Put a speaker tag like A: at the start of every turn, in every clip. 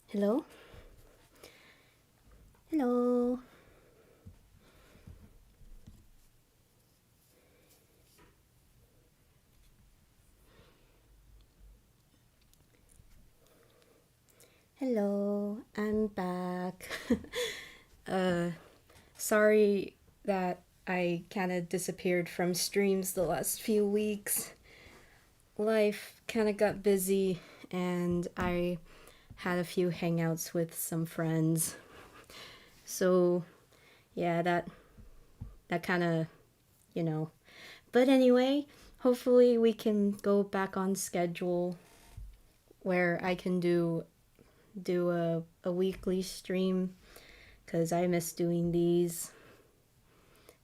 A: Hello? Hello? Hello, I'm back. uh, Sorry that I kind of disappeared from streams the last few weeks. Life kind of got busy, and I had a few hangouts with some friends. So, yeah, that kind of, you know. But anyway, hopefully we can go back on schedule where I can do a weekly stream because I miss doing these.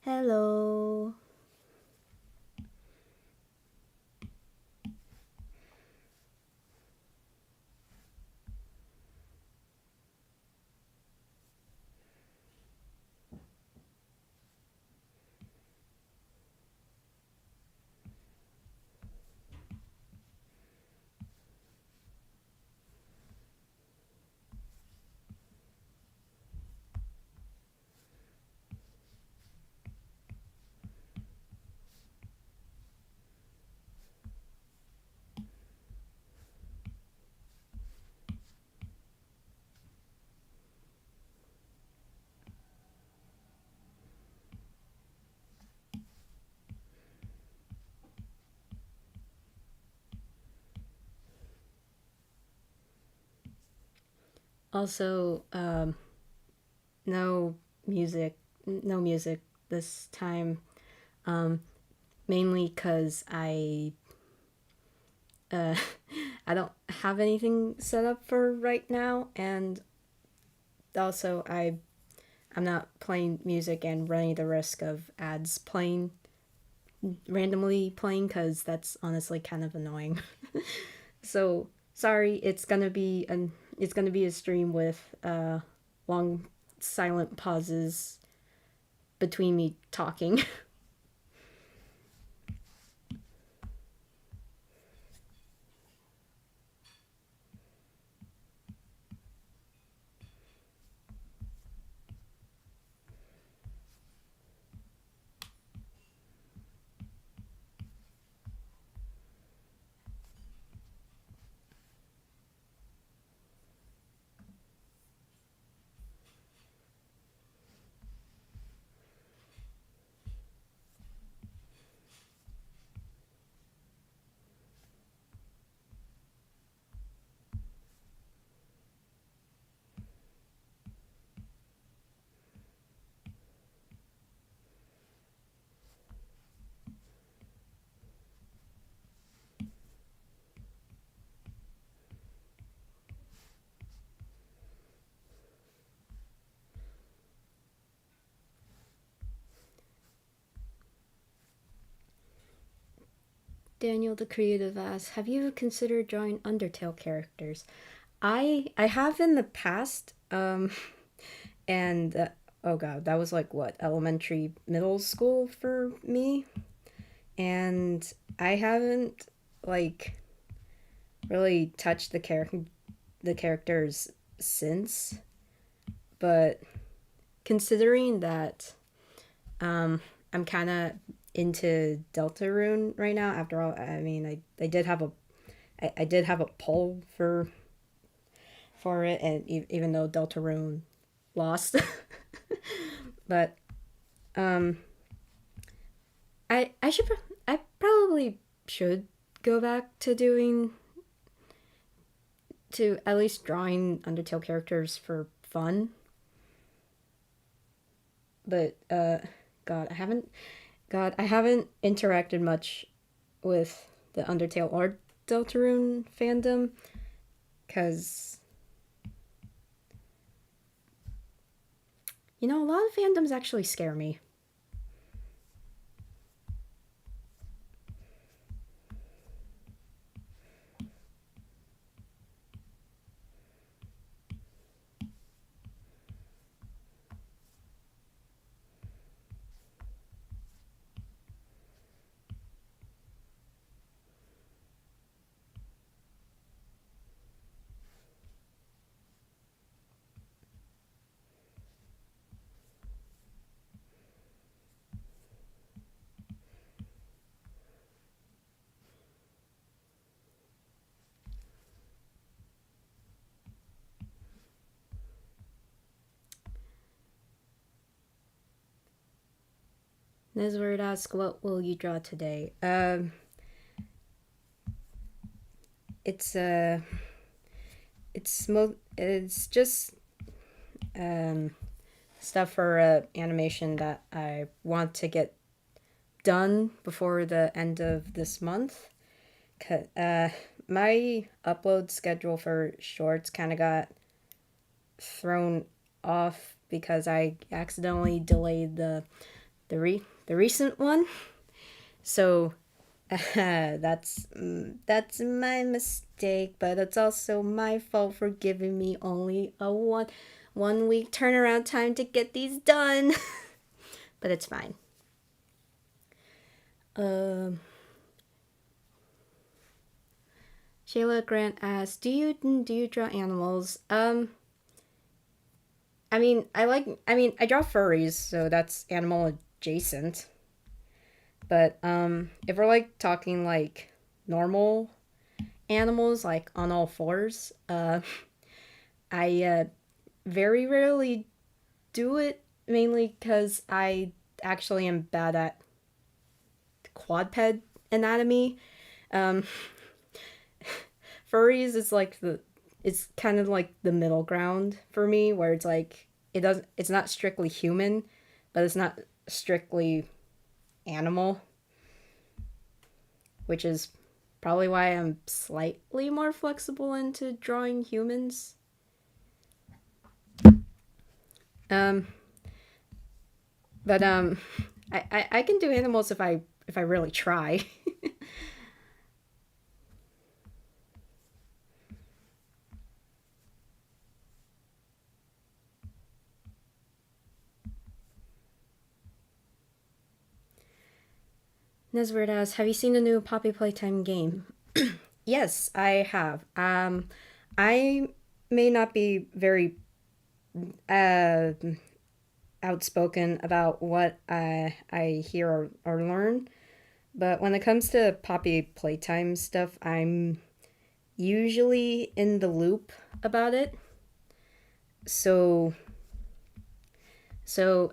A: Hello. Also, no music, no music this time. Um, Mainly because uh, I don't have anything set up for right now, and also I'm not playing music and running the risk of ads playing randomly playing because that's honestly kind of annoying. So sorry, it's gonna be a stream with long silent pauses between me talking. Daniel the Creative asks, "Have you considered drawing Undertale characters?" I have in the past, and oh god, that was like what, elementary, middle school for me, and I haven't like really touched the characters since. But considering that I'm kind of into Deltarune right now. After all, I mean, I did have I did have a poll for it, and even though Deltarune lost, but um, I should I probably should go back to doing to at least drawing Undertale characters for fun. But God, I haven't interacted much with the Undertale or Deltarune fandom because you know a lot of fandoms actually scare me. Nesword asks, "What will you draw today?" It's it's just um stuff for animation that I want to get done before the end of this month. My upload schedule for shorts kind of got thrown off because I accidentally delayed the recent one. So that's my mistake, but it's also my fault for giving me only a one week turnaround time to get these done. But it's fine. Um, Shayla Grant asks, "Do you draw animals?" I draw furries, so that's animal adjacent. But if we're like talking like normal animals, like on all fours, I very rarely do it, mainly because I actually am bad at quadped anatomy. Um, Furries is like it's kind of like the middle ground for me, where it's like it's not strictly human, but it's not strictly animal, which is probably why I'm slightly more flexible into drawing humans. Um, but I can do animals if I really try. Nesword asks, "Have you seen the new Poppy Playtime game?" Yes, I have. I may not be very uh, outspoken about what I hear or learn, but when it comes to Poppy Playtime stuff, I'm usually in the loop about it. So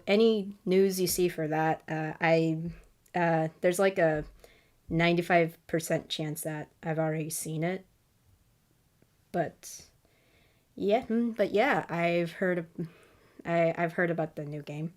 A: any news you see for that, I there's like a 95% chance that I've already seen it. But yeah, I've heard about the new game.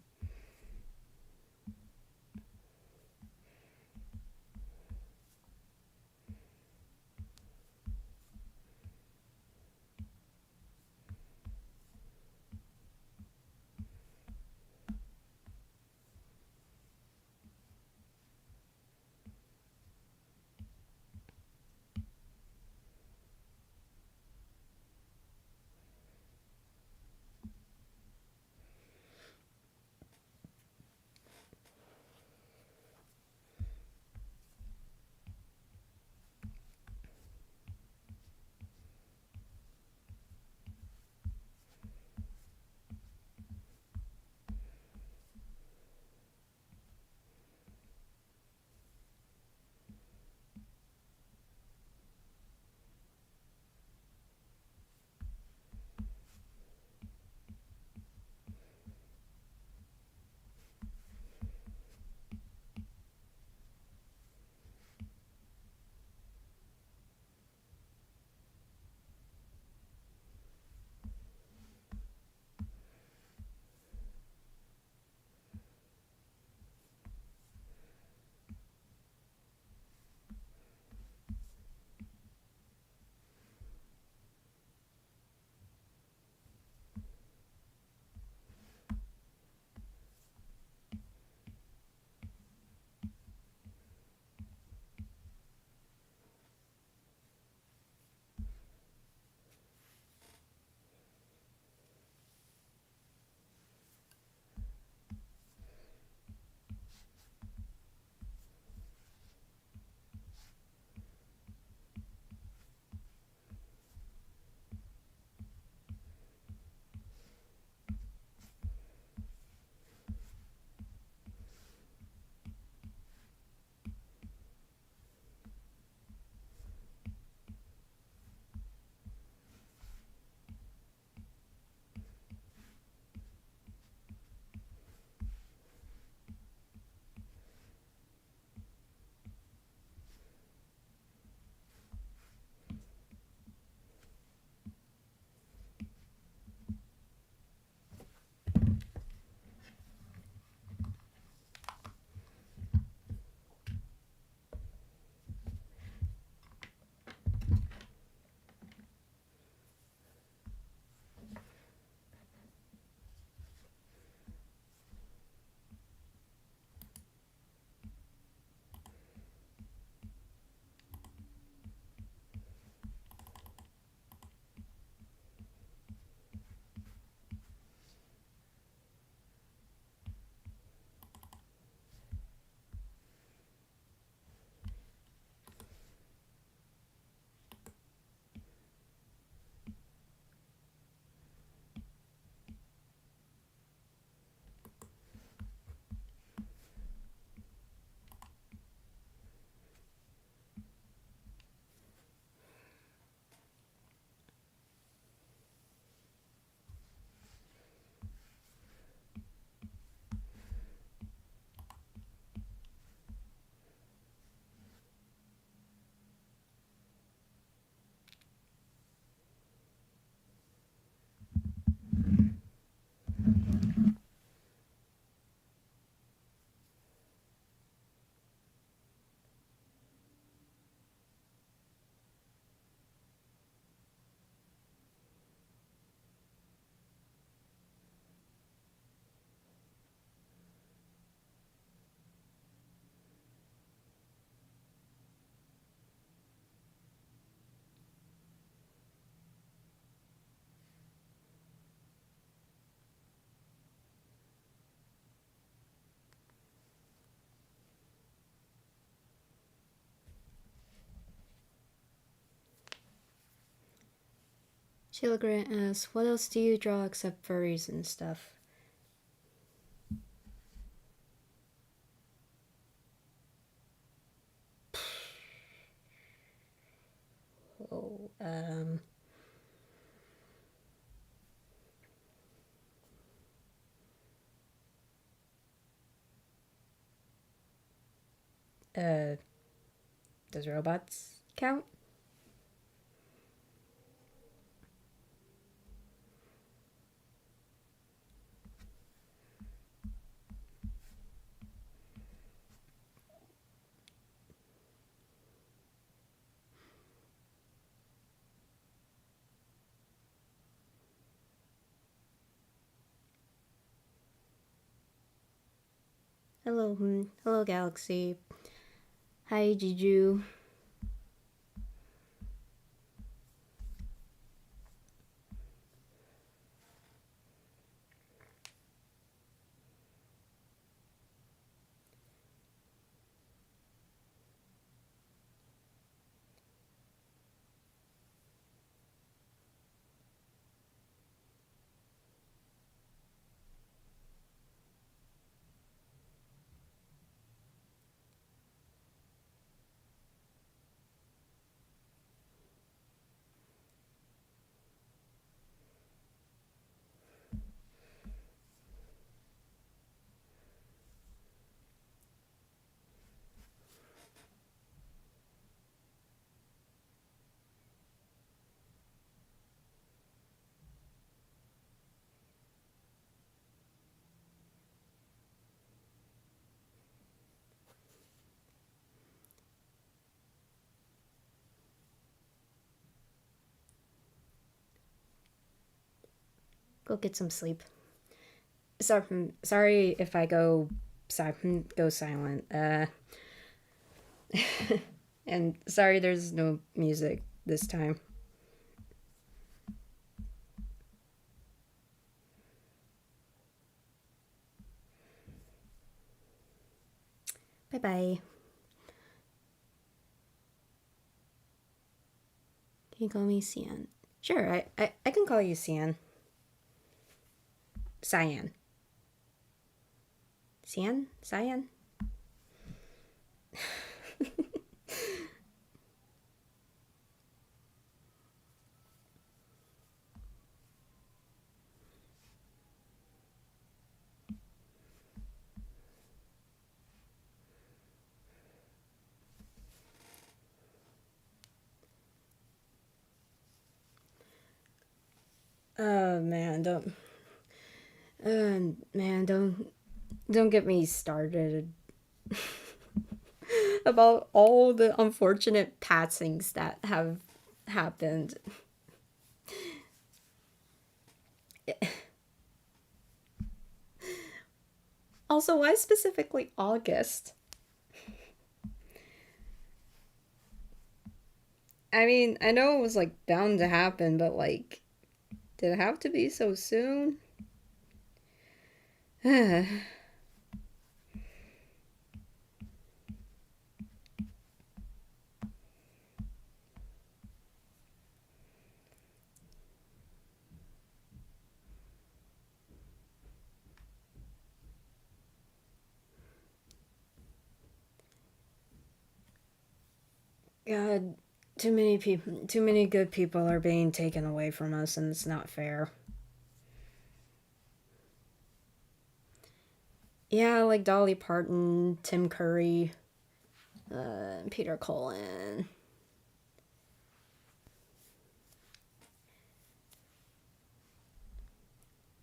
A: Sheila Grant asks, what else do you draw except furries and stuff? Oh, uh, does robots count? Hello, hello, Galaxy. Hi, Juju. Go get some sleep. Sorry if I go silent. And sorry there's no music this time. Bye bye. Can you call me Cian? Sure, I can call you Cian. Cyan. Cian? Cyan? Oh man, don't get me started about all the unfortunate passings that have happened. Also, why specifically August? I mean, I know it was like bound to happen, but like, did it have to be so soon? God, too many good people are being taken away from us, and it's not fair. Yeah, like Dolly Parton, Tim Curry, Peter Cullen.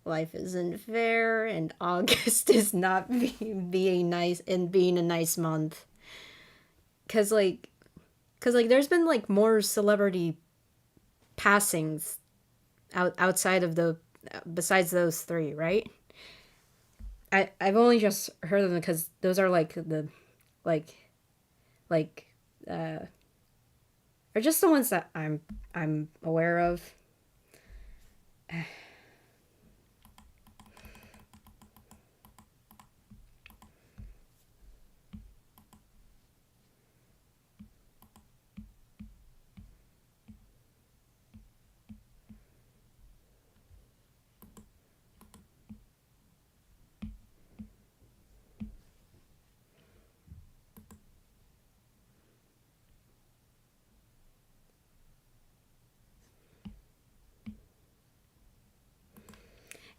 A: Life isn't fair, and August is not being nice and being a nice month. Cause like, there's been like more celebrity passings outside of the besides those three, right? I've only just heard of them because those are like the like like are just the ones that I'm aware of.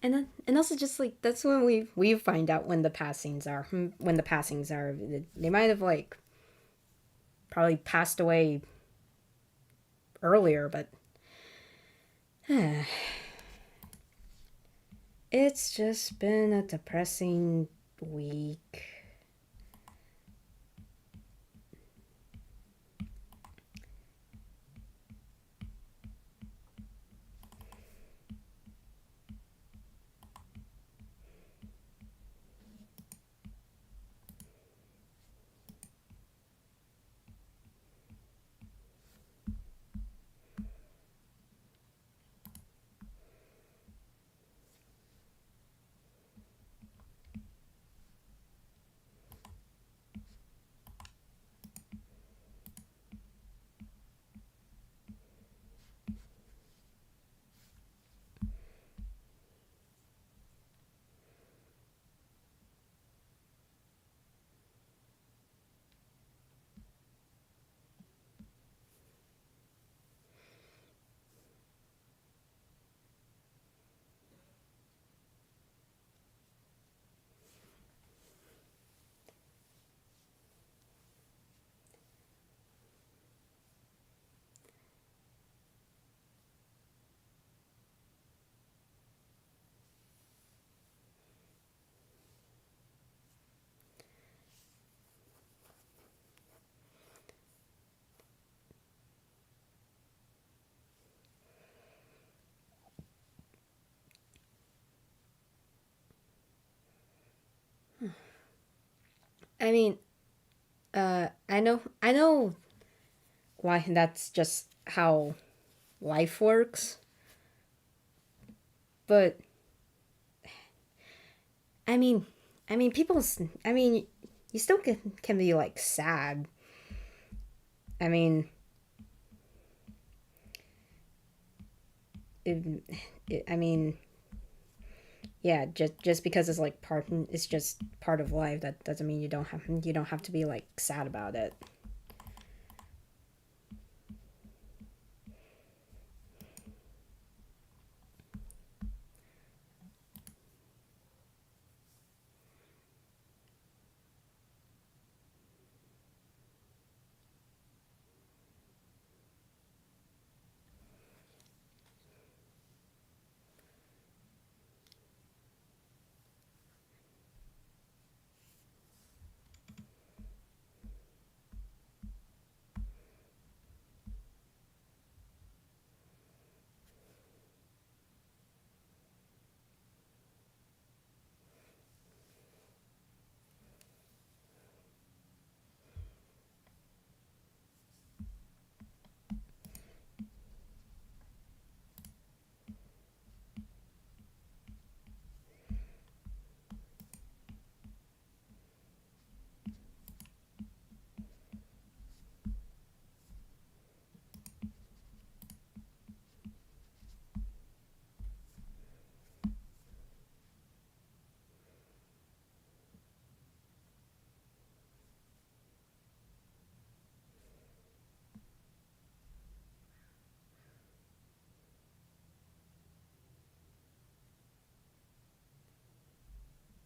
A: And also just like that's when we find out when the passings are when the passings are. They might have like probably passed away earlier, but it's just been a depressing week. I mean, I know why that's just how life works, but I mean, people's. I mean, you still can be like sad. I mean, it, I mean, yeah. Just because it's just part of life. That doesn't mean you don't have to be like sad about it.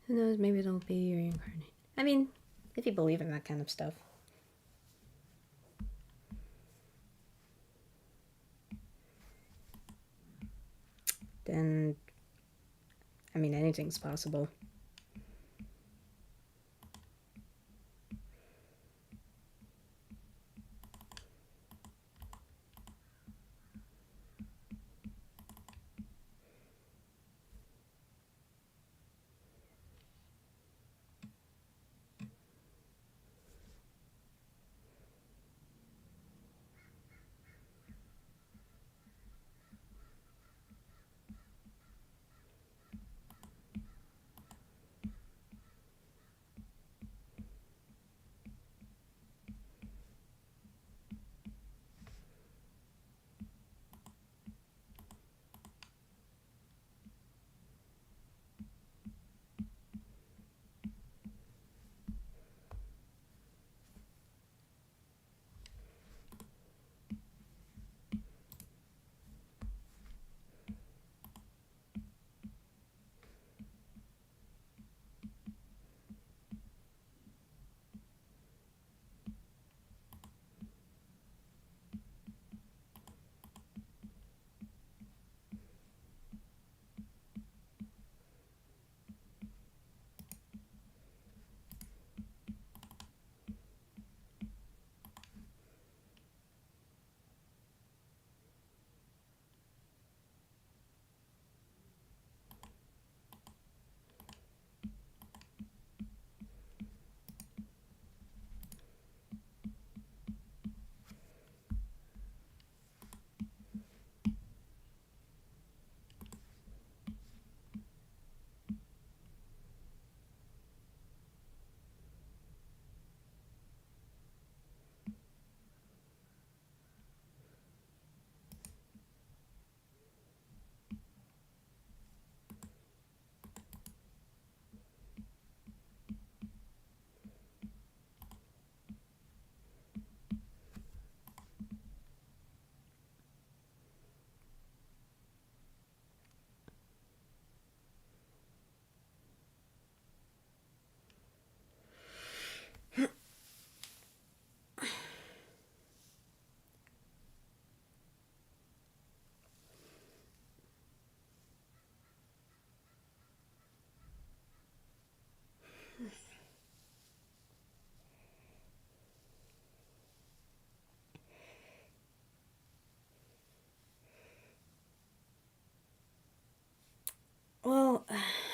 A: Who knows? Maybe it'll be reincarnate. I mean, if you believe in that kind of stuff, then I mean anything's possible.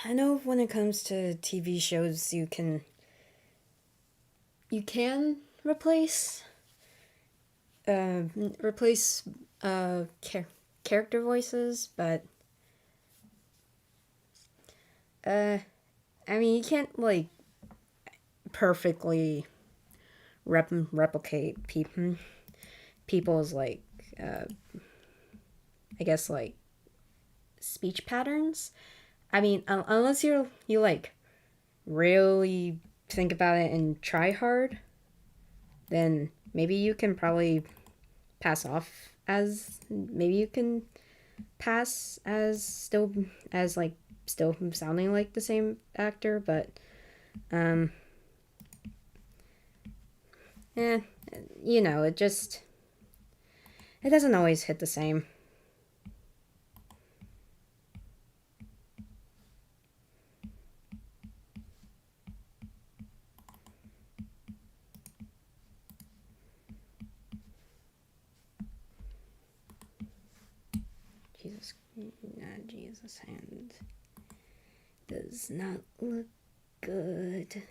A: I know when it comes to TV shows, you can uh, replace character voices, but uh, I mean, you can't like perfectly replicate people's like uh, I guess like speech patterns. I mean, unless you like really think about it and try hard, then maybe you can probably pass off as maybe you can pass as like still sounding like the same actor, but um eh, it doesn't always hit the same. Jesus, Jesus hand does not look good.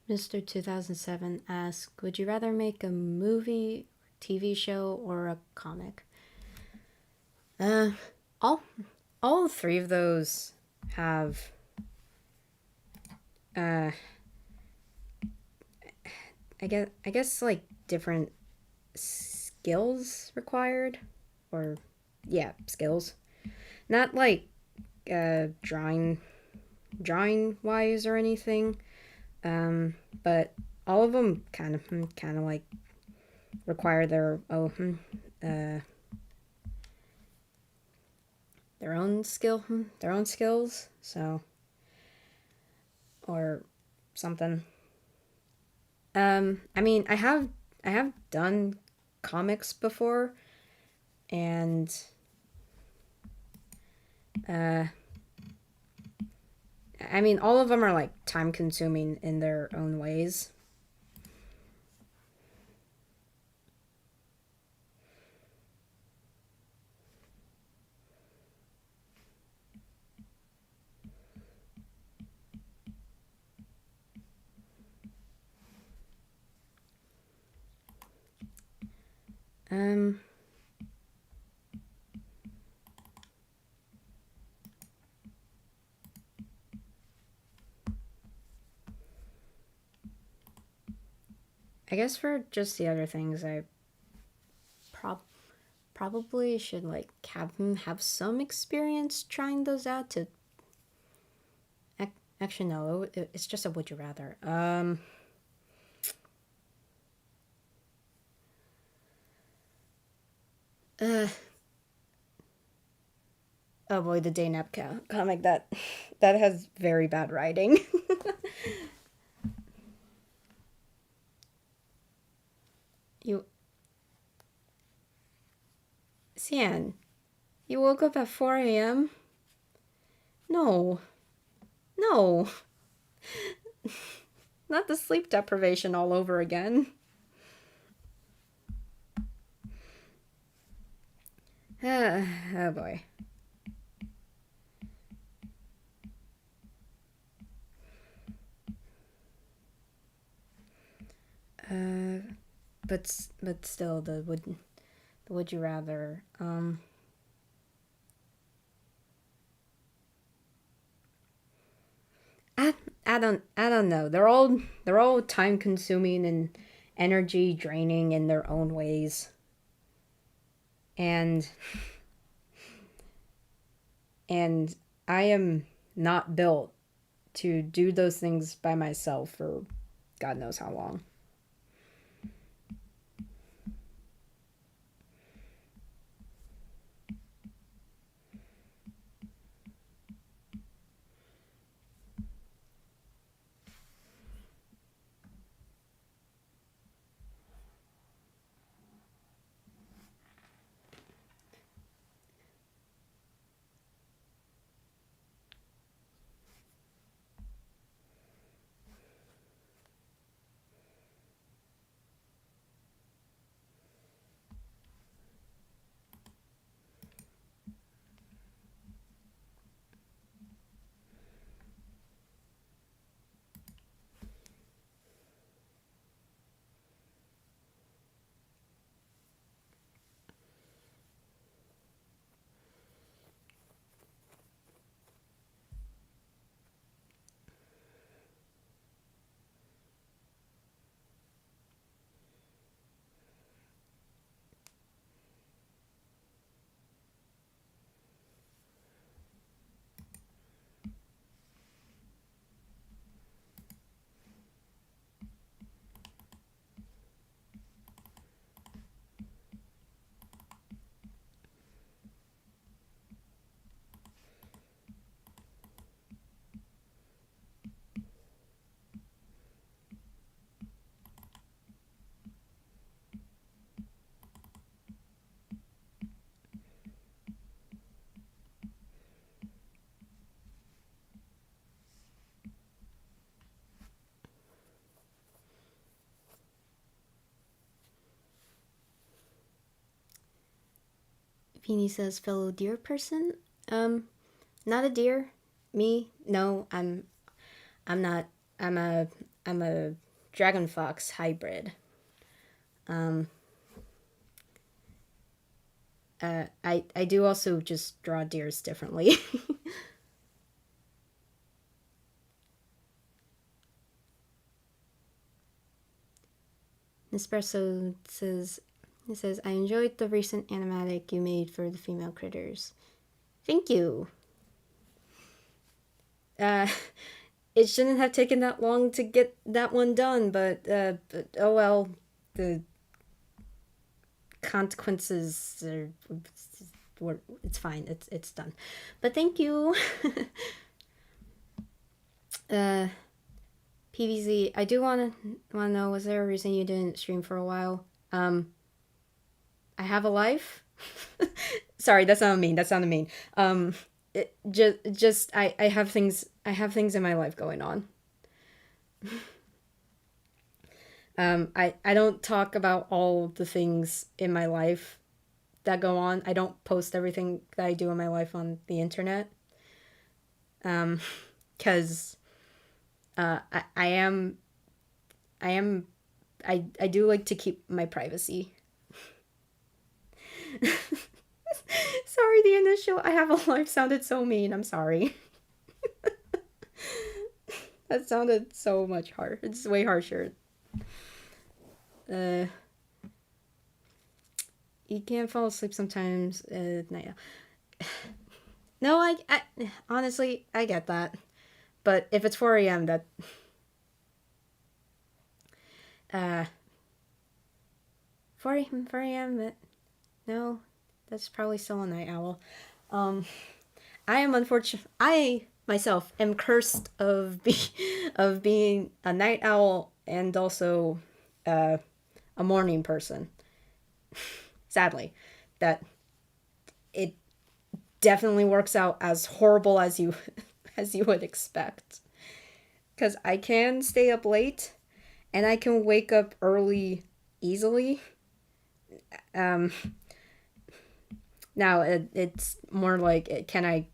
A: Mr. 2007 asks, would you rather make a movie, TV show, or a comic? Uh, all all three of those have uh I guess like different skills required, or yeah, skills. Not like drawing wise or anything. But all of them kind of like require uh their own skills. So or something. I mean, I have done comics before, and uh, I mean, all of them are like time consuming in their own ways. Um, I guess for just the other things, I prob probably should like have some experience trying those out to. Actually, no, it's just a would you rather. Uh, oh boy, the Day Nap comic that has very bad writing. you, Sian, you woke up at 4 a.m. No, no, not the sleep deprivation all over again. Oh boy. but still, the would you rather. I I don't know. They're all time consuming and energy draining in their own ways. And and I am not built to do those things by myself for God knows how long. Peony says fellow deer person. Um, Not a deer. Me? No, I'm not. I'm a I'm a dragon fox hybrid. Um, I do also just draw deers differently. Nespresso says it says I enjoyed the recent animatic you made for the female critters. Thank you. Uh, it shouldn't have taken that long to get that one done, but oh well, the consequences are, it's fine. It's done. But thank you. uh, PVZ, I do want to know, was there a reason you didn't stream for a while? I have a life. Sorry, that sounded mean. That sounded mean. Just I have things in my life going on. I don't talk about all the things in my life that go on. I don't post everything that I do in my life on the internet. Because I am I am I do like to keep my privacy. Sorry, the initial I have a life sounded so mean. I'm sorry. That sounded so much hard. It's way harsher. Uh, you can't fall asleep sometimes at night. No, I honestly I get that. But if it's 4 a.m., that uh 4 a.m. That no, that's probably still a night owl. Um, I am unfortunate. I myself am cursed of being a night owl and also uh, a morning person. Sadly, that it definitely works out as horrible as you as you would expect. Because I can stay up late and I can wake up early easily. Um, Now it's more like can I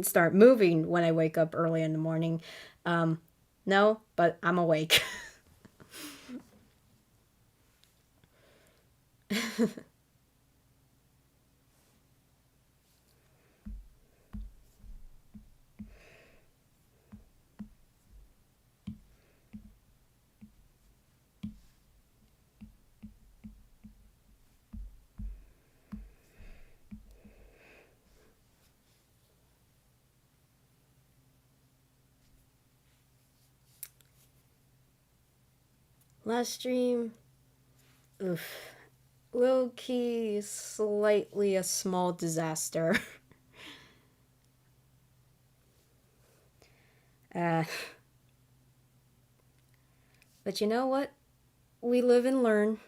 A: start moving when I wake up early in the morning? No, but I'm awake. Last stream, oof, low key, slightly a small disaster. uh, but you know what? We live and learn.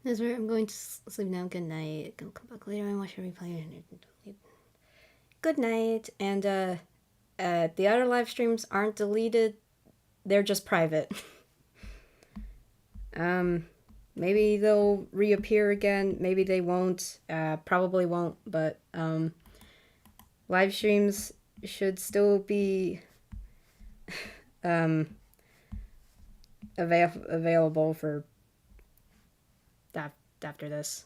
A: That's where I'm going to sleep now. Good night. I'll come back later and watch a replay. Good night. And the other live streams aren't deleted. They're just private. Maybe they'll reappear again. Maybe they won't. Probably won't. But live streams should still be available for after this.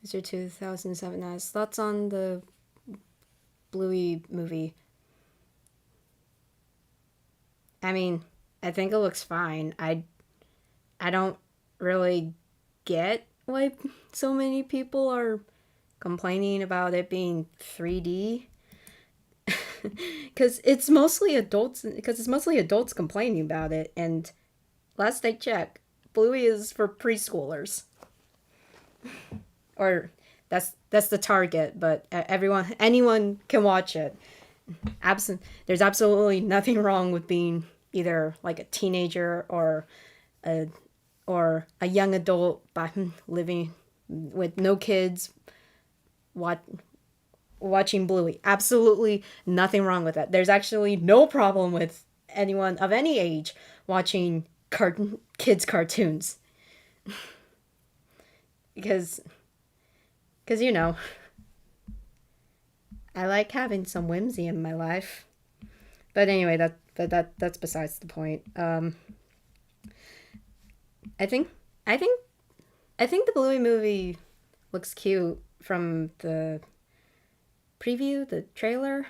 A: Mr. 2007 has thoughts on the Bluey movie. I mean, I think it looks fine. I don't really get why so many people are complaining about it being 3D. Because it's mostly adults. Because it's mostly adults complaining about it. And last I checked, Bluey is for preschoolers. Or that's the target. But anyone can watch it. There's absolutely nothing wrong with being either like a teenager or a young adult living with no kids watching Bluey. Absolutely nothing wrong with that. There's actually no problem with anyone of any age watching kids cartoons. because you know, I like having some whimsy in my life. But anyway, that's besides the point. I think the Bluey movie looks cute from the preview, the trailer.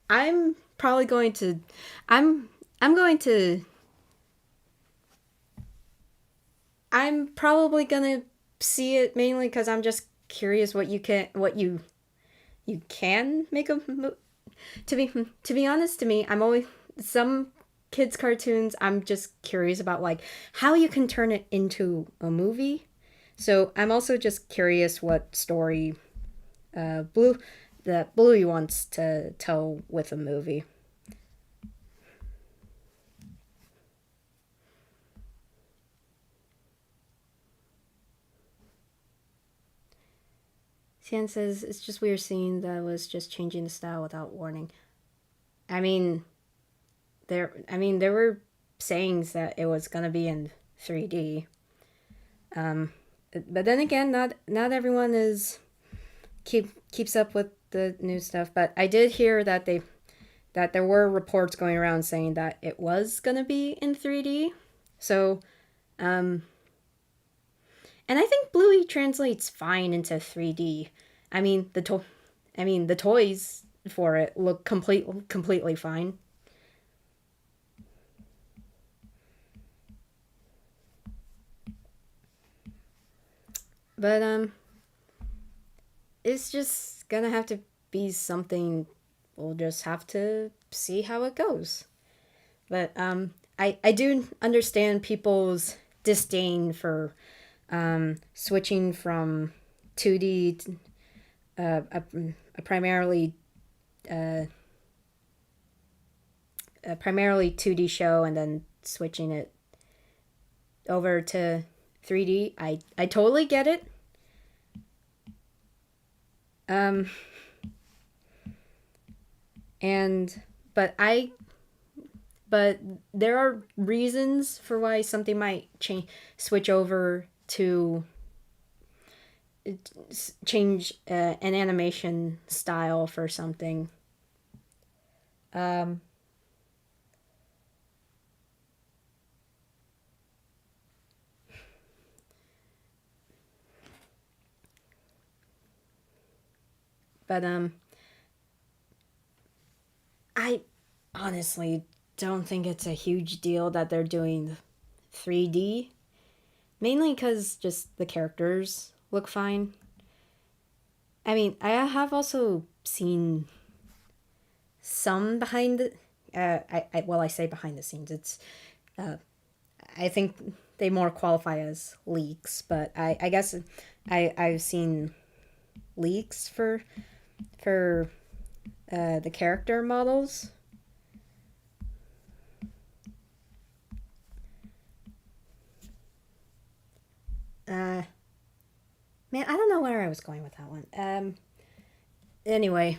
A: I'm probably going to I'm probably gonna see it mainly because I'm just curious what you can make a to be honest, to me, I'm always some kids cartoons I'm just curious about, like how you can turn it into a movie. So I'm also just curious what story Bluey wants to tell with a movie. Sian says it's just weird seeing that was just changing the style without warning. I mean, there were sayings that it was gonna be in 3D. But then again, not everyone keeps up with the new stuff. But I did hear that there were reports going around saying that it was gonna be in 3D. So, and I think Bluey translates fine into 3D. I mean the toys for it look completely fine. But it's just gonna have to be something. We'll just have to see how it goes. But I do understand people's disdain for switching from 2D to, a primarily 2D show and then switching it over to 3D. I totally get it. Um, and but I but there are reasons for why something might change, switch over to change an animation style for something. Um, but I honestly don't think it's a huge deal that they're doing 3D. Mainly because just the characters look fine. I mean, I have also seen some behind the. I say behind the scenes. It's I think they more qualify as leaks, but I guess I've seen leaks for the character models. Uh, Man, I don't know where I was going with that one. Anyway,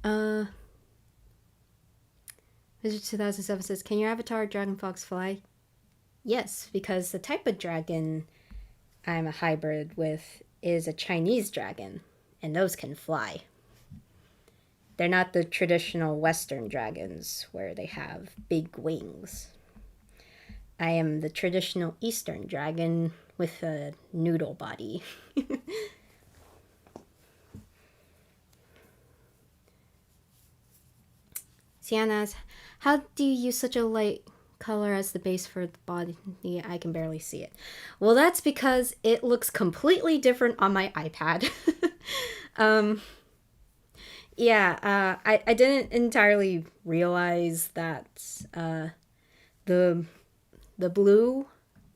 A: uh, Mr. 2007 says, "Can your avatar dragon fox fly?" Yes, because the type of dragon I'm a hybrid with is a Chinese dragon, and those can fly. They're not the traditional Western dragons where they have big wings. I am the traditional Eastern dragon with a noodle body. Sienna's, how do you use such a light color as the base for the body? I can barely see it. Well, that's because it looks completely different on my iPad. um, yeah, I didn't entirely realize that the the blue,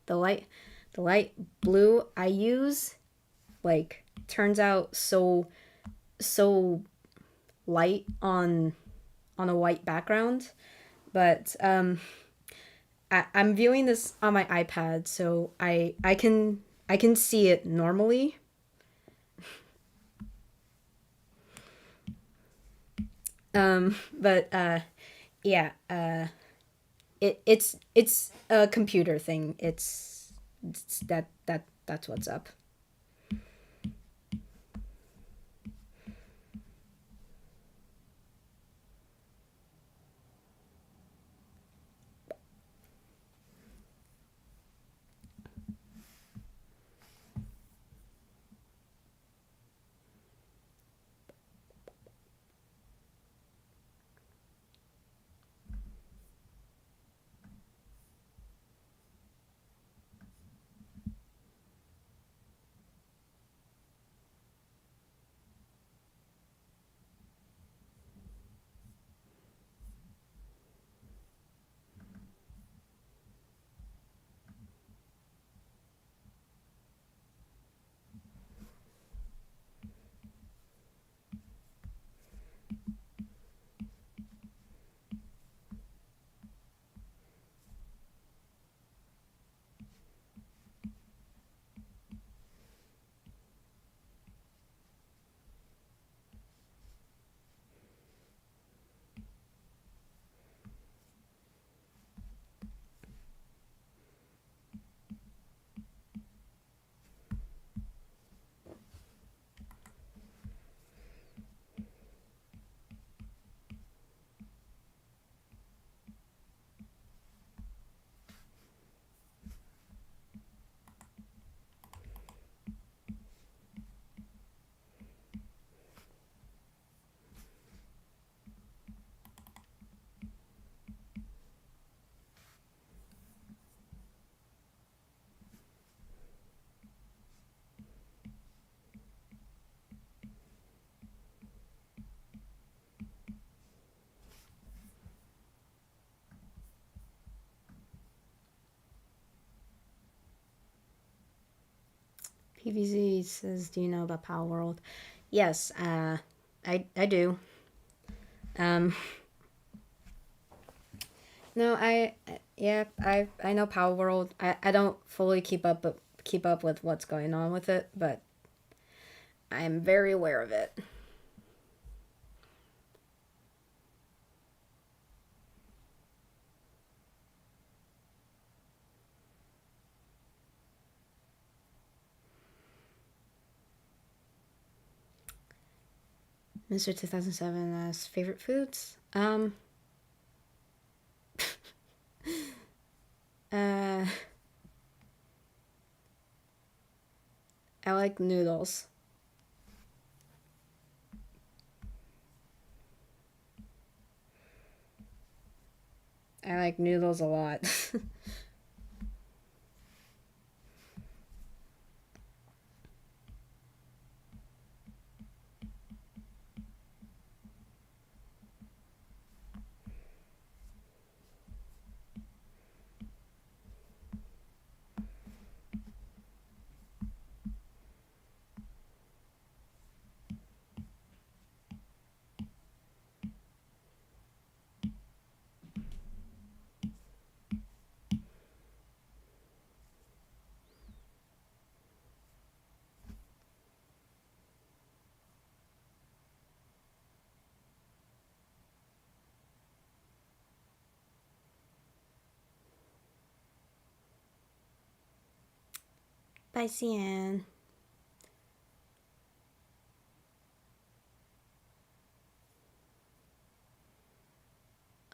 A: the light, the light blue I use, like, turns out so light on a white background. But I'm viewing this on my iPad, so I can see it normally. But yeah, it's a computer thing. It's that's what's up. PVZ says, "Do you know about Power World?" Yes, I do. Um, no, I know Power World. I don't fully keep up with what's going on with it, but I'm very aware of it. Mr. 2007 asks favorite foods. Uh, I like noodles. I like noodles a lot. Bye, Cian.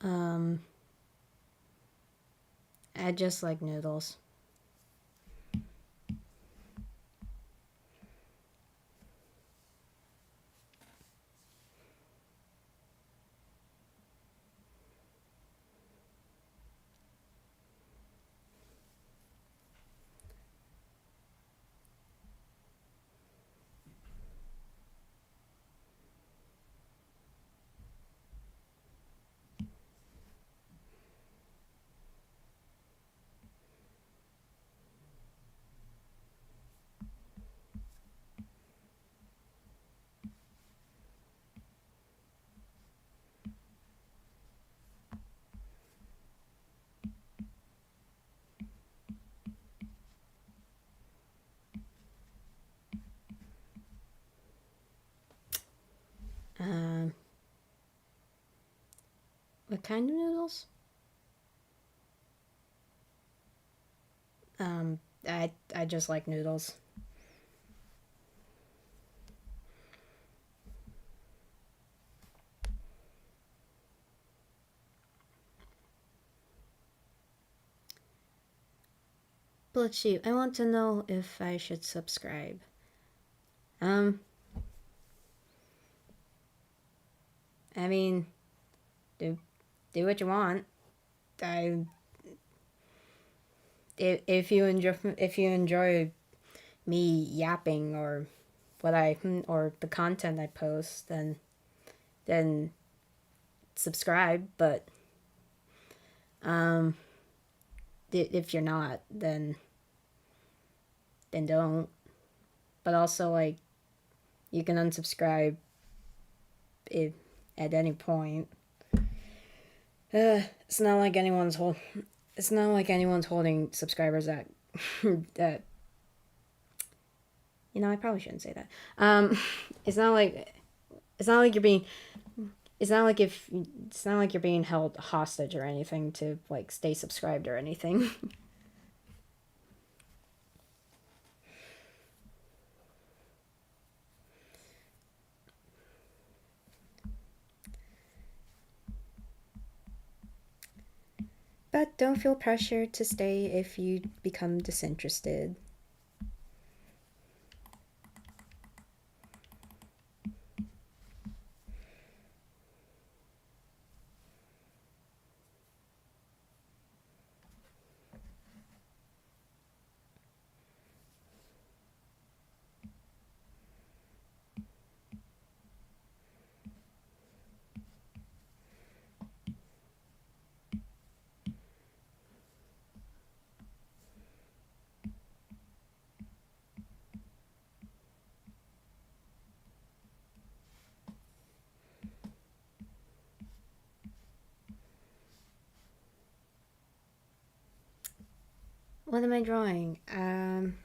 A: Um, I just like noodles. Um, what kind of noodles? Um, I just like noodles. Blood Sheep, I want to know if I should subscribe. Um, I mean, do what you want. I if you enjoy me yapping or or the content I post, then subscribe. But um, if you're not, then don't. But also, like, you can unsubscribe if, at any point. It's not like It's not like anyone's holding subscribers that that. I probably shouldn't say that. It's not like it's not like you're being. It's not like you're being held hostage or anything to like stay subscribed or anything. But don't feel pressured to stay if you become disinterested. What am I drawing? I'm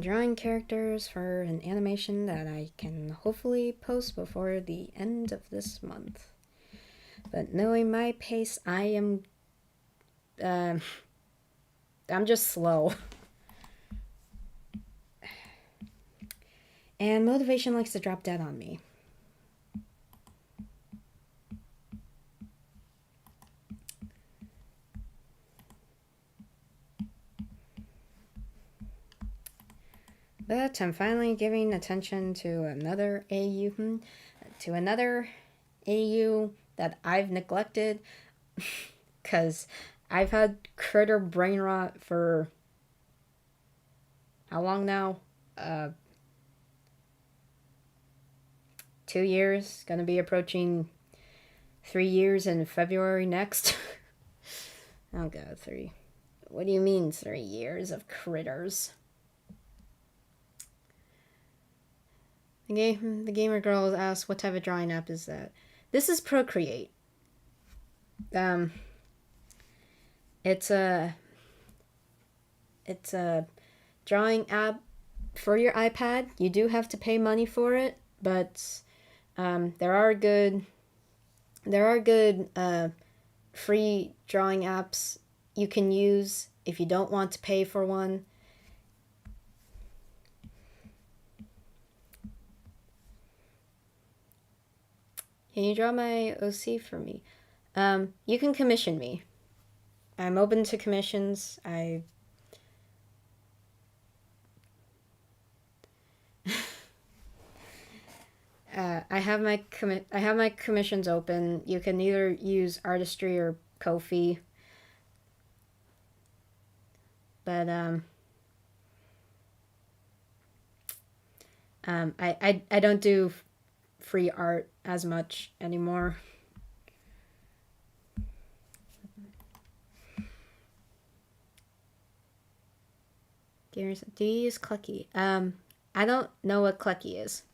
A: drawing characters for an animation that I can hopefully post before the end of this month. But knowing my pace, I'm just slow. And motivation likes to drop dead on me. But I'm finally giving attention to another AU, that I've neglected, because I've had critter brain rot for how long now? 2 years. Gonna be approaching 3 years in February next. Oh god, 3. What do you mean 3 years of critters? The gamer girl asked, what type of drawing app is that? This is Procreate. It's a drawing app for your iPad. You do have to pay money for it, but there are good free drawing apps you can use if you don't want to pay for one. Can you draw my OC for me? You can commission me. I'm open to commissions. I have my commissions open. You can either use Artistree or Ko-fi. But I don't do free art as much anymore. Do you use Clucky? I don't know what Clucky is.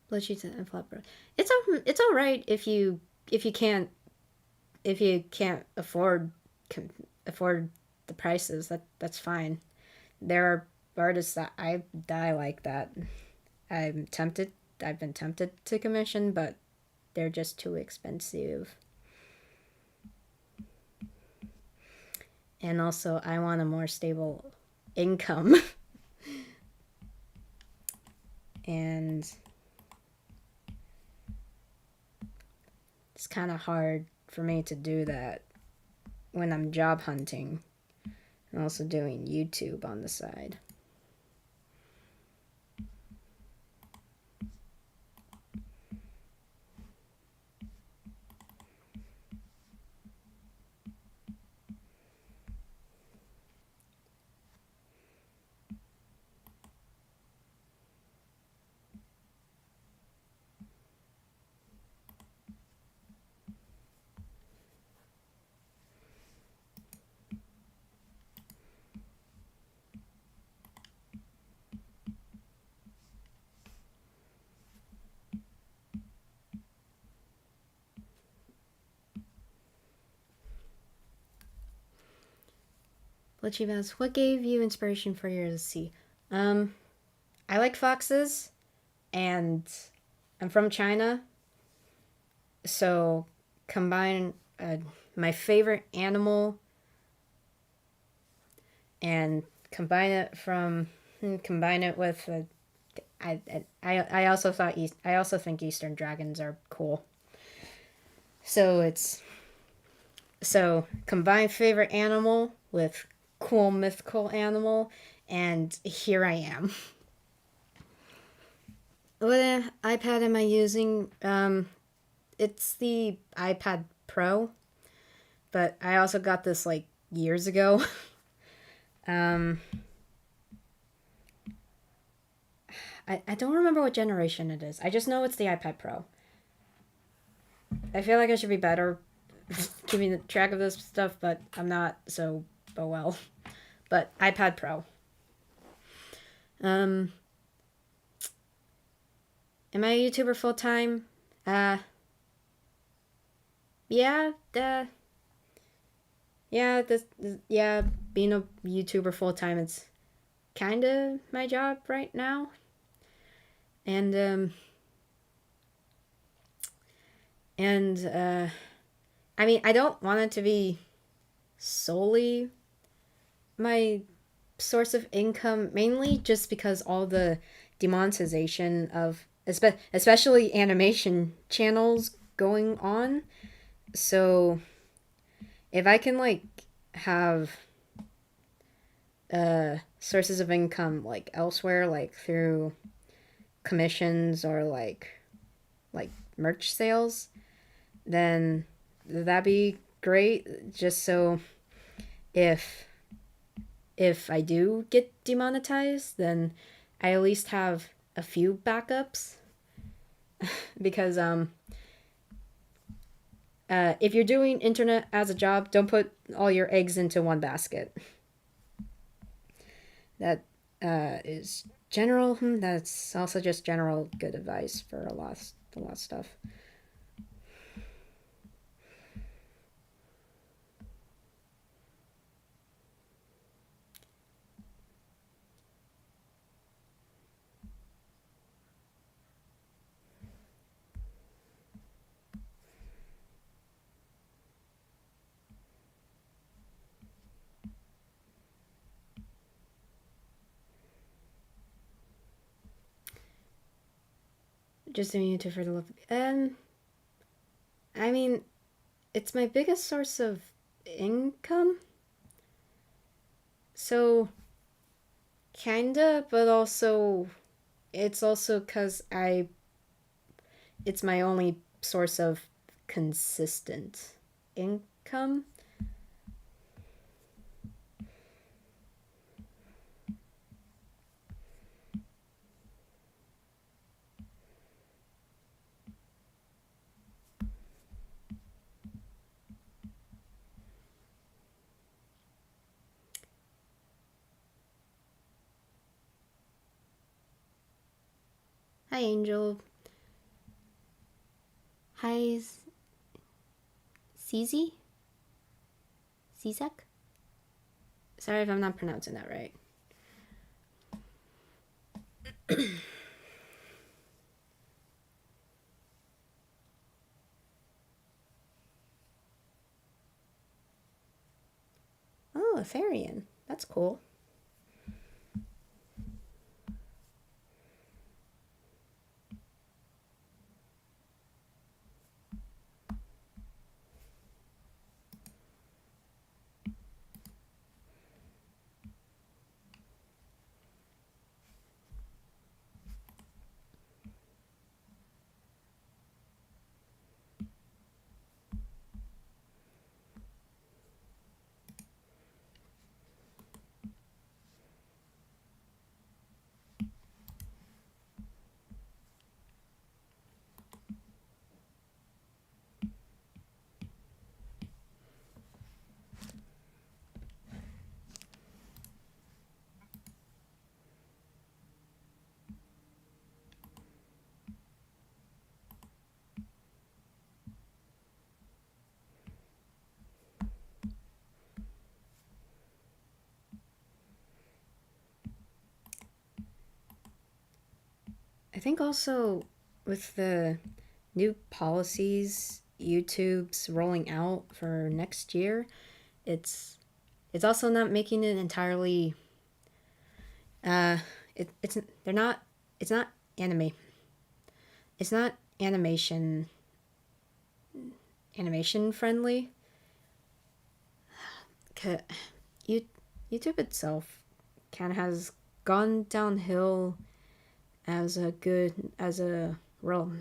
A: Blood and Flopper. It's all right if you can't afford the prices. That's fine. There are artists that I like that. I've been tempted to commission, but they're just too expensive. And also, I want a more stable income. And it's kind of hard for me to do that when I'm job hunting and also doing YouTube on the side. What gave you inspiration for your sea? I like foxes, and I'm from China, so combine my favorite animal and combine it with I also think Eastern dragons are cool. So combine favorite animal with cool mythical animal, and here I am. What iPad am I using? It's the iPad Pro, but I also got this like years ago. I don't remember what generation it is. I just know it's the iPad Pro. I feel like I should be better keeping track of this stuff, but I'm not, so Oh well. But iPad Pro. Um, am I a YouTuber full time? Uh, yeah. Yeah. Being a YouTuber full time, it's kind of my job right now, and I mean, I don't want it to be solely my source of income, mainly just because all the demonetization of especially animation channels going on. So if I can like have sources of income like elsewhere, like through commissions or like merch sales, then that'd be great. Just so if if I do get demonetized, then I at least have a few backups. Because if you're doing internet as a job, don't put all your eggs into one basket. That is general. That's also just general good advice for a lot of stuff. Just doing YouTube for the love. I mean, it's my biggest source of income. So kinda, but also it's also because it's my only source of consistent income. Hi, Angel. Hi, Cizi? Cizek? Sorry if I'm not pronouncing that right. Oh, a Therian. That's cool. I think also with the new policies YouTube's rolling out for next year, it's it's also not making it entirely uh it's they're not it's not anime. It's not animation friendly. You YouTube itself kind of has gone downhill as a good as a real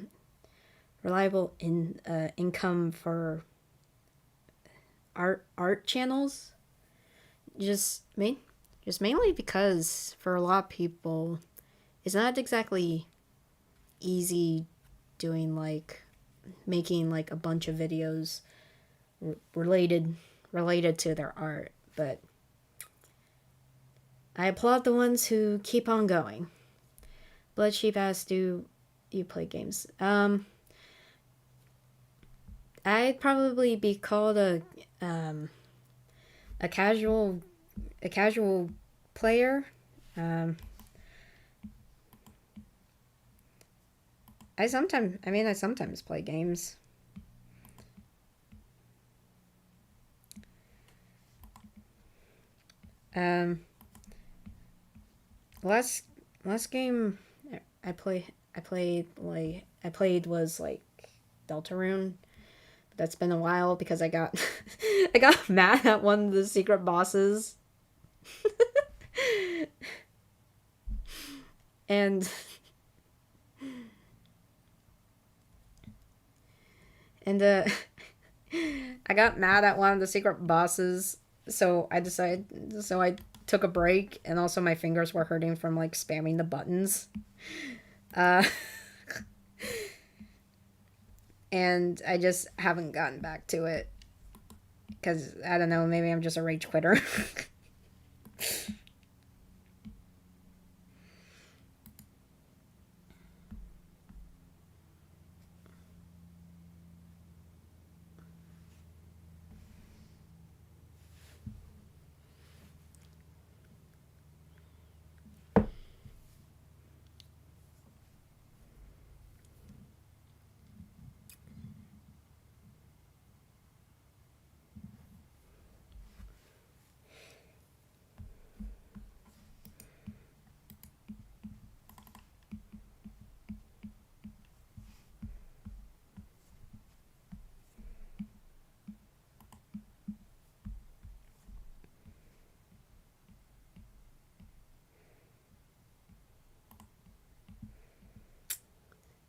A: reliable income for art channels. Just main just mainly because for a lot of people, it's not exactly easy doing like making like a bunch of videos related to their art, but I applaud the ones who keep on going. Blood Sheep asks, do you play games? I'd probably be called a casual player. I sometimes play games. Um, last game I played was like Deltarune. That's been a while because I got I got mad at one of the secret bosses. and and I got mad at one of the secret bosses, so I took a break, and also my fingers were hurting from like spamming the buttons. Uh and I just haven't gotten back to it because I don't know, maybe I'm just a rage quitter.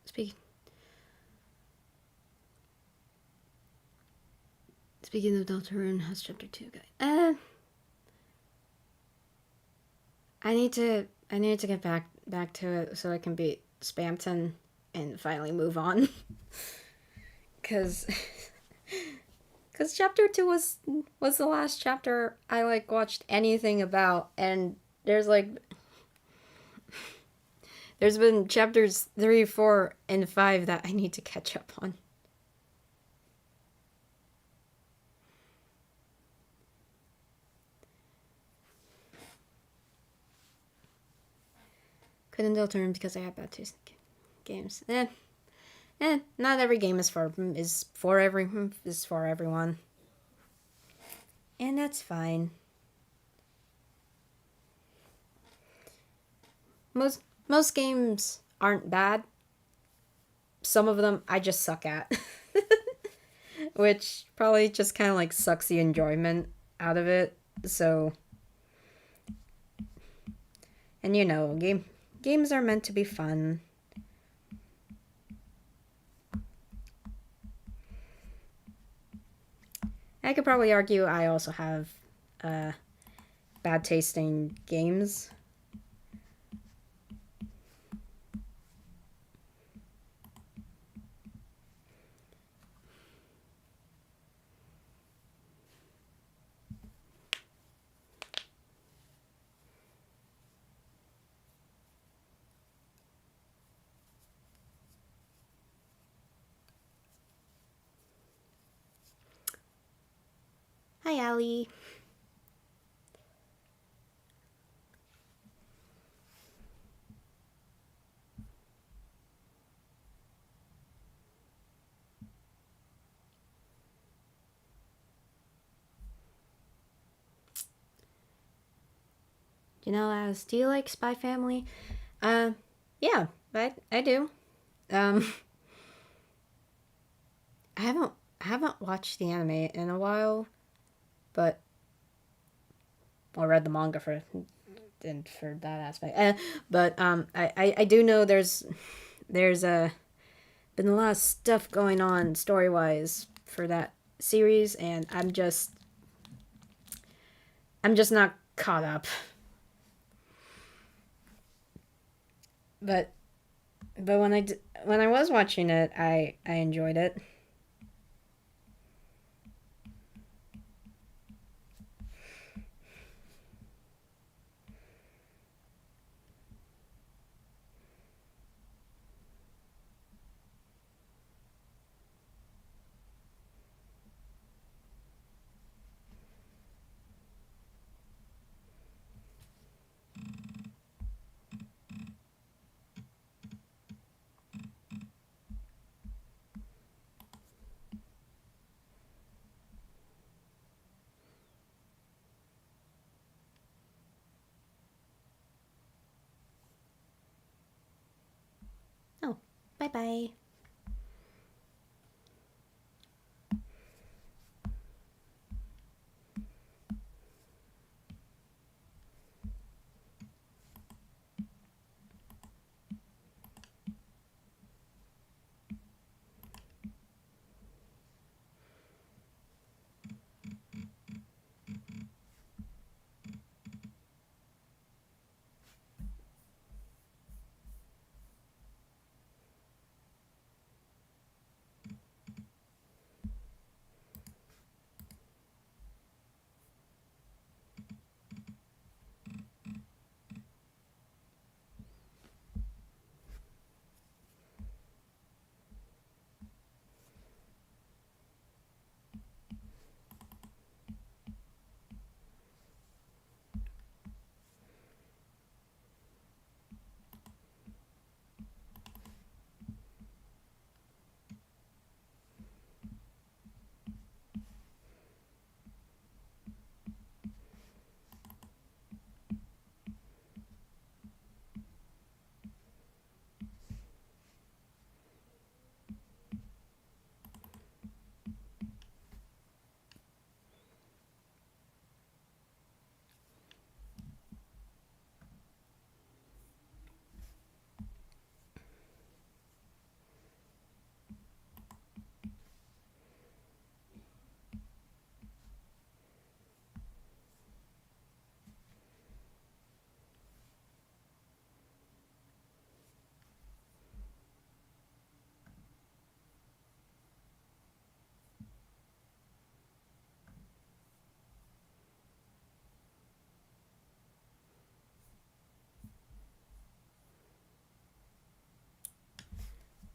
A: Speaking Speaking of Deltarune, how's chapter 2 guy? I need to get back to it so I can beat Spamton and finally move on. Cause cause chapter 2 was the last chapter I like watched anything about, and there's been chapters 3, 4, and 5 that I need to catch up on. Couldn't Deltarune because I have bad taste in games. Not every game is for everyone, and that's fine. Most games aren't bad. Some of them I just suck at, which probably just kind of like sucks the enjoyment out of it. So, and you know, games are meant to be fun. I could probably argue I also have bad tasting games. Hi, Allie. Do you like Spy Family? Yeah, I do. Um, I haven't watched the anime in a while, but I read the manga for that aspect. But I do know there's been a lot of stuff going on story wise for that series, and I'm just not caught up. But when I was watching it, I enjoyed it. Bye bye.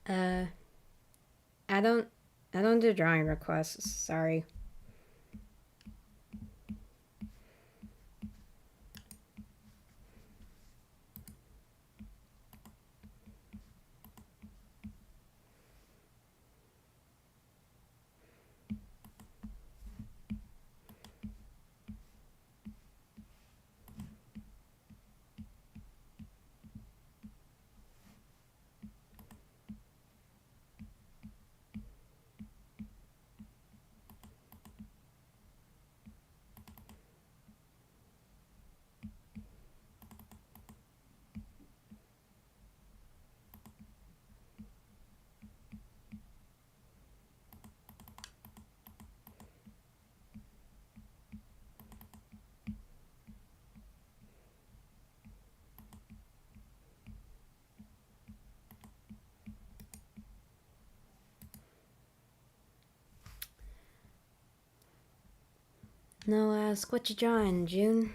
A: Uh, I don't, I don't do drawing requests. Sorry. No, ask what you drawing, June.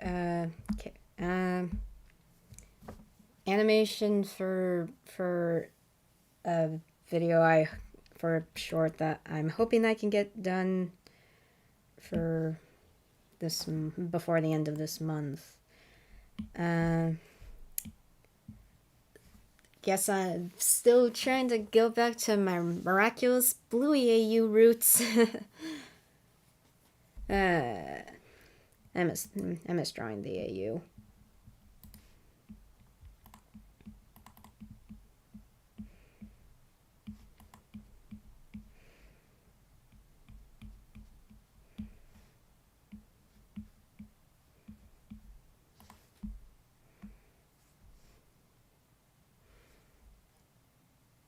A: Okay. Animation for a video for a short that I'm hoping I can get done for before the end of this month. Guess I'm still trying to go back to my miraculous Bluey AU roots. I miss drawing the AU.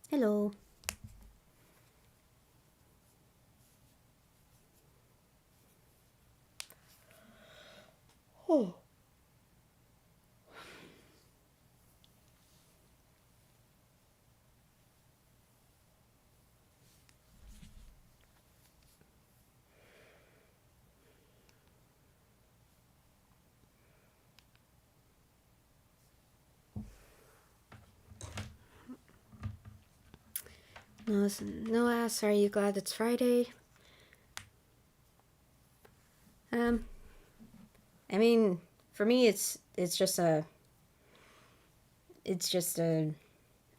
A: Hello. Oh. No, no ass. Are you glad it's Friday? I mean, for me, it's just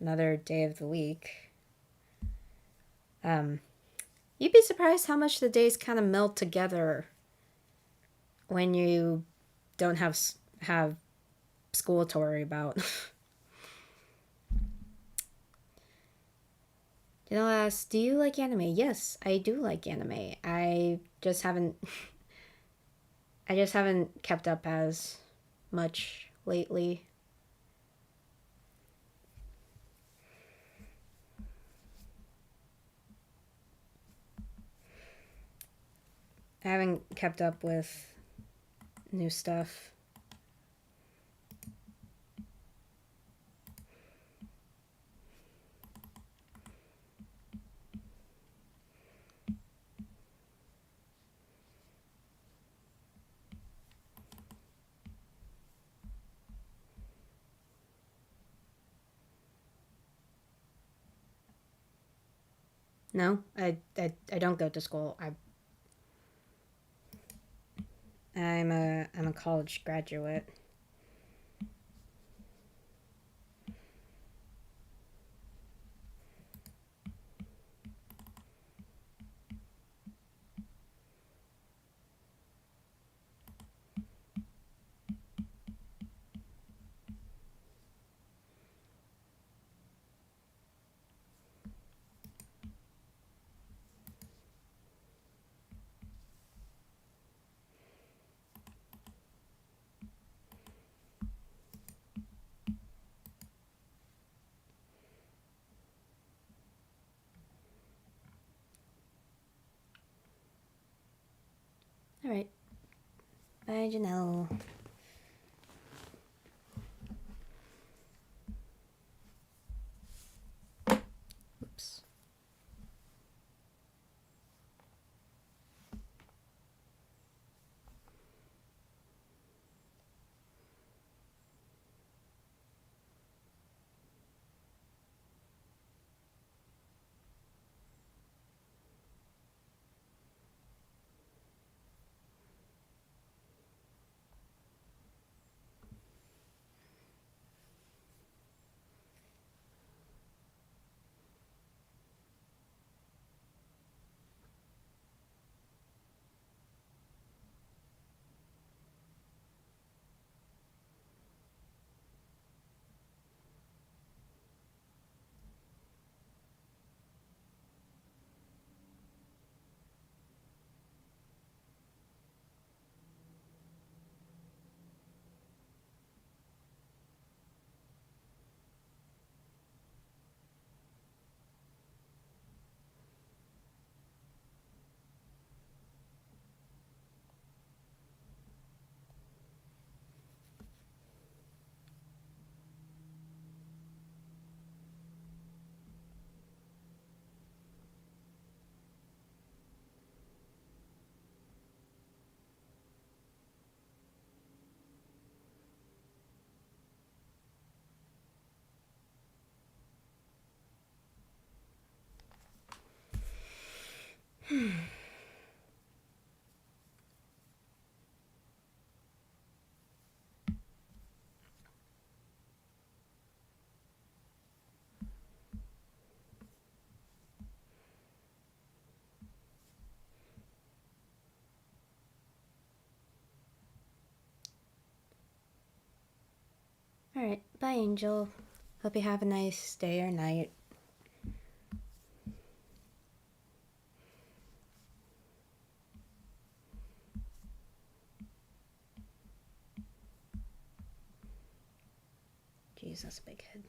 A: another day of the week. You'd be surprised how much the days kind of meld together when you don't have school to worry about. They'll ask, "Do you like anime?" Yes, I do like anime. I just haven't I just haven't kept up as much lately. I haven't kept up with new stuff. No, I don't go to school. I'm a college graduate. All right. Bye, Janelle. Oops. All right. Bye, Angel. Hope you have a nice day or night. Jeez, that's a big head.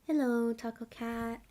A: Hello, Taco Cat.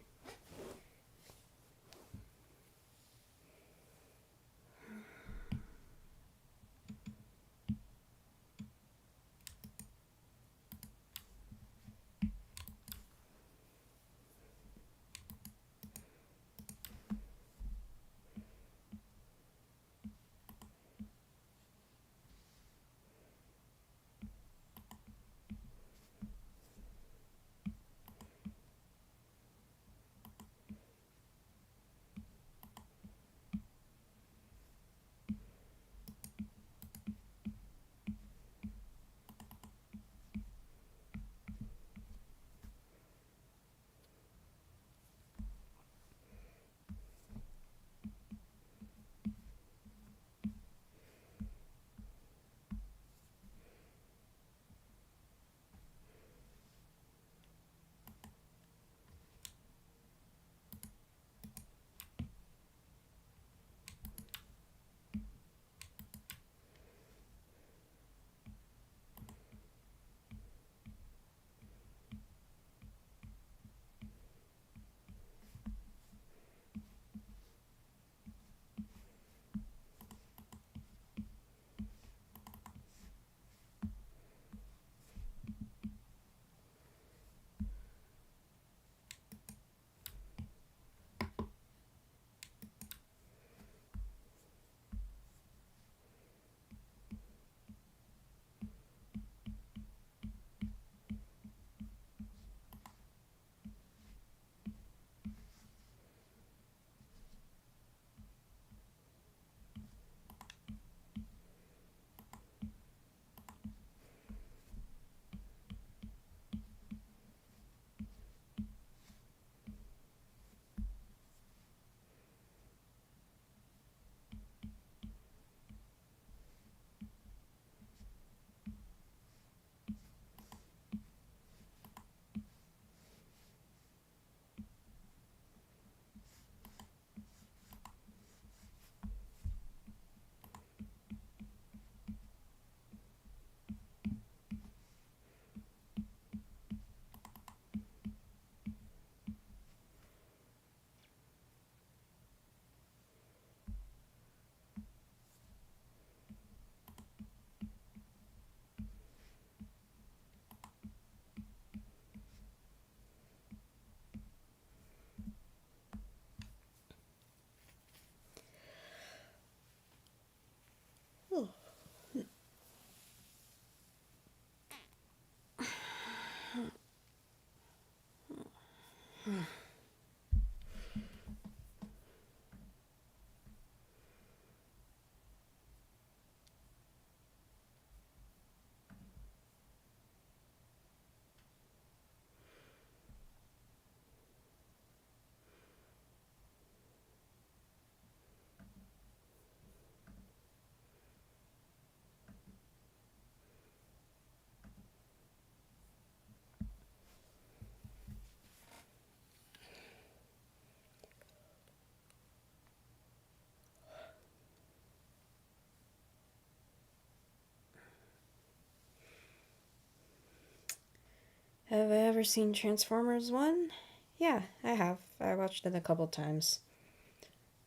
A: Have I ever seen Transformers 1? Yeah, I have. I watched it a couple times.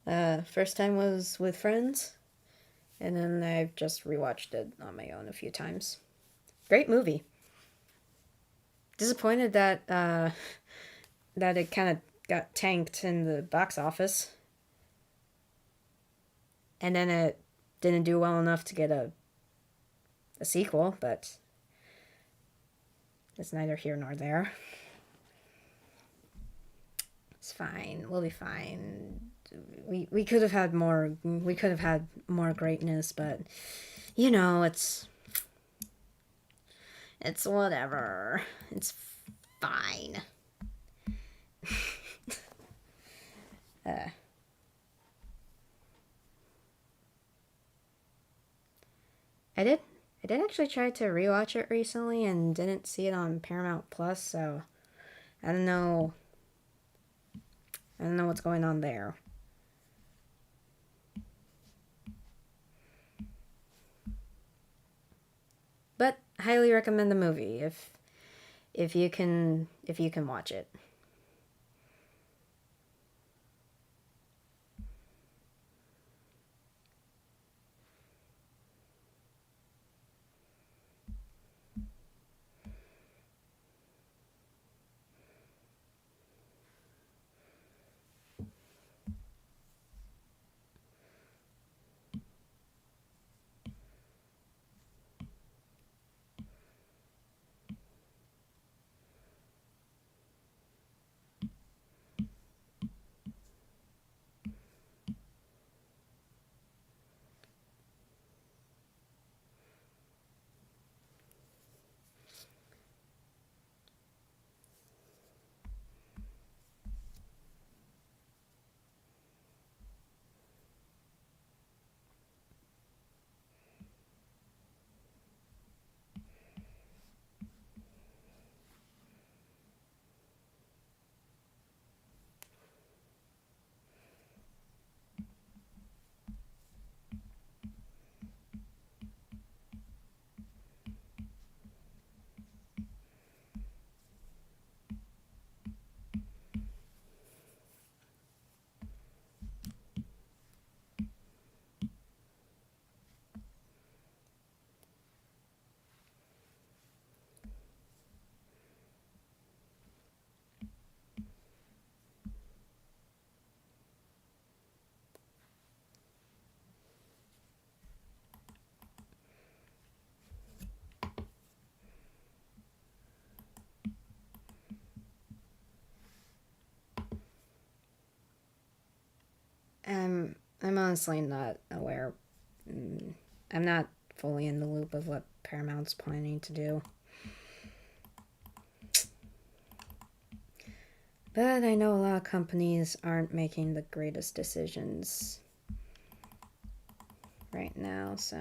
A: First time was with friends, and then I've just rewatched it on my own a few times. Great movie. Disappointed that that it kind of got tanked in the box office, and then it didn't do well enough to get a sequel, but it's neither here nor there. It's fine. We'll be fine. We could have had more. We could have had more greatness, but you know, it's whatever. It's fine. uh, I did. I did actually try to rewatch it recently and didn't see it on Paramount Plus, so I don't know. I don't know what's going on there. But highly recommend the movie if you can watch it. I'm honestly not aware. I'm not fully in the loop of what Paramount's planning to do. But I know a lot of companies aren't making the greatest decisions right now, so.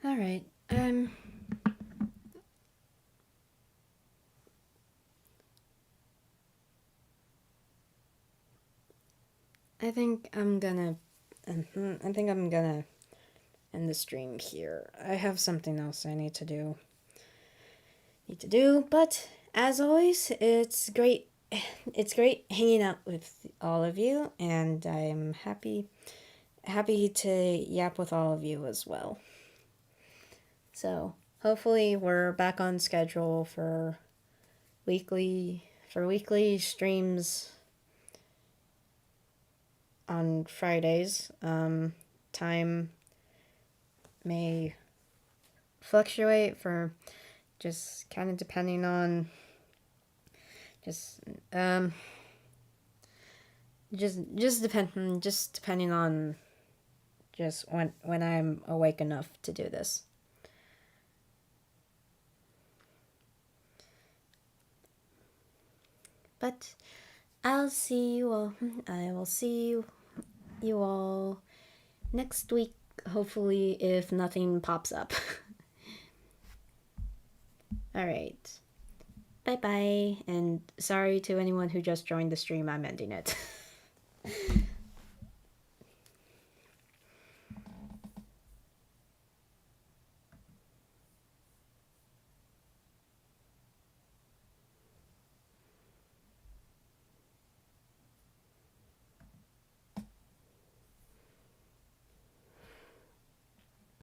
A: All right. I think I'm gonna. I think I'm gonna end the stream here. I have something else I need to do. But as always, it's great. It's great hanging out with all of you, and I'm happy to yap with all of you as well. So hopefully we're back on schedule for weekly streams on Fridays. Time may fluctuate for just kind of depending on just depending on just when I'm awake enough to do this. But I will see you all next week, hopefully, if nothing pops up. Alright. Bye bye, and sorry to anyone who just joined the stream, I'm ending it.